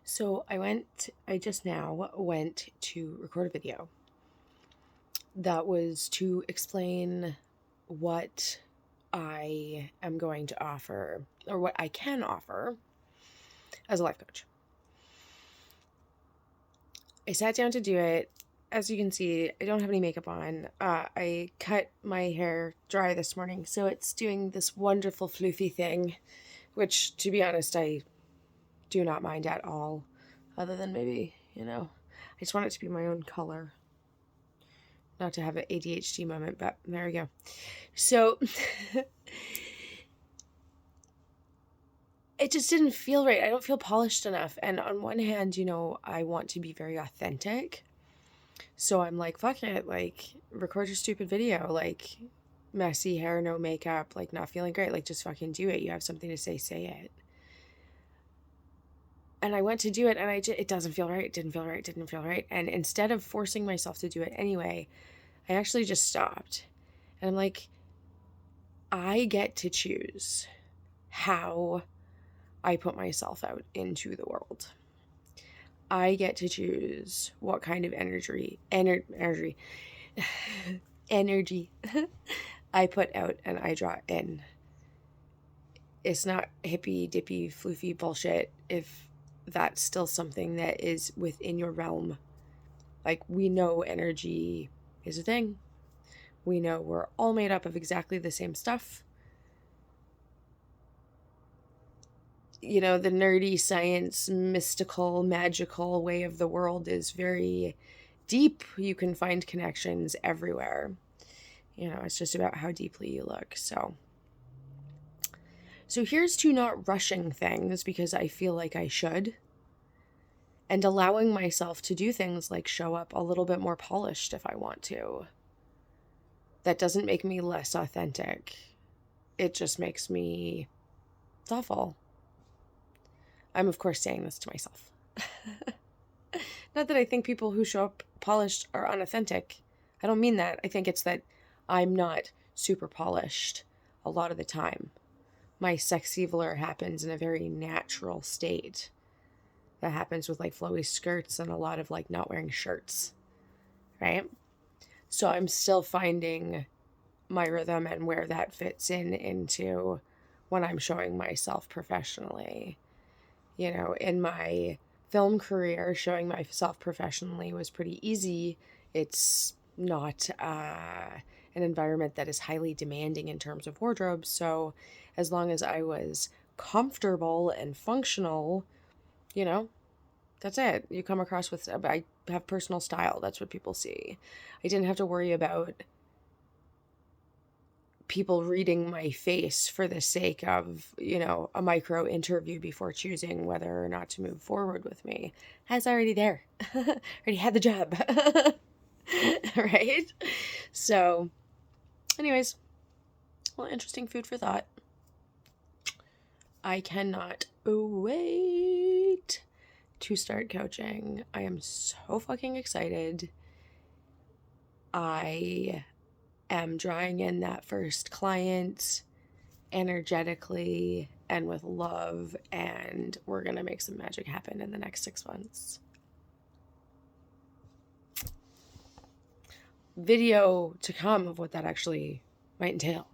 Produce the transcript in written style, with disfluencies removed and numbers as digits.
So I just now went to record a video that was to explain what I am going to offer, or what I can offer as a life coach. I sat down to do it. As you can see, I don't have any makeup on. I cut my hair dry this morning, so it's doing this wonderful floofy thing, which, to be honest, I do not mind at all, other than maybe, I just want it to be my own color. Not to have an ADHD moment, but there we go. So it just didn't feel right. I don't feel polished enough. And on one hand, I want to be very authentic. So I'm like, fuck it, like, record your stupid video, like, messy hair, no makeup, like, not feeling great, like, just fucking do it. You have something to say it. And I went to do it, and it doesn't feel right, didn't feel right. And instead of forcing myself to do it anyway, I actually just stopped. And I'm like, I get to choose how I put myself out into the world. I get to choose what kind of energy I put out and I draw in. It's not hippy dippy floofy bullshit if that's still something that is within your realm. Like, we know energy is a thing. We know we're all made up of exactly the same stuff. The nerdy science, mystical, magical way of the world is very deep. You can find connections everywhere. It's just about how deeply you look. So here's to not rushing things because I feel like I should, and allowing myself to do things like show up a little bit more polished if I want to. That doesn't make me less authentic. It just makes me thoughtful. I'm, of course, saying this to myself. Not that I think people who show up polished are unauthentic. I don't mean that. I think it's that I'm not super polished a lot of the time. My sexy-velour happens in a very natural state. That happens with, like, flowy skirts and a lot of, like, not wearing shirts, right? So I'm still finding my rhythm and where that fits into when I'm showing myself professionally. In my film career, showing myself professionally was pretty easy. It's not an environment that is highly demanding in terms of wardrobe. So as long as I was comfortable and functional, that's it. You come across with, I have personal style. That's what people see. I didn't have to worry about people reading my face for the sake of, a micro interview before choosing whether or not to move forward with me. I was already there. Already had the job. Right? So, anyways, well, interesting food for thought. I cannot wait to start coaching. I am so fucking excited. I am drawing in that first client energetically and with love, and we're going to make some magic happen in the next 6 months. Video to come of what that actually might entail.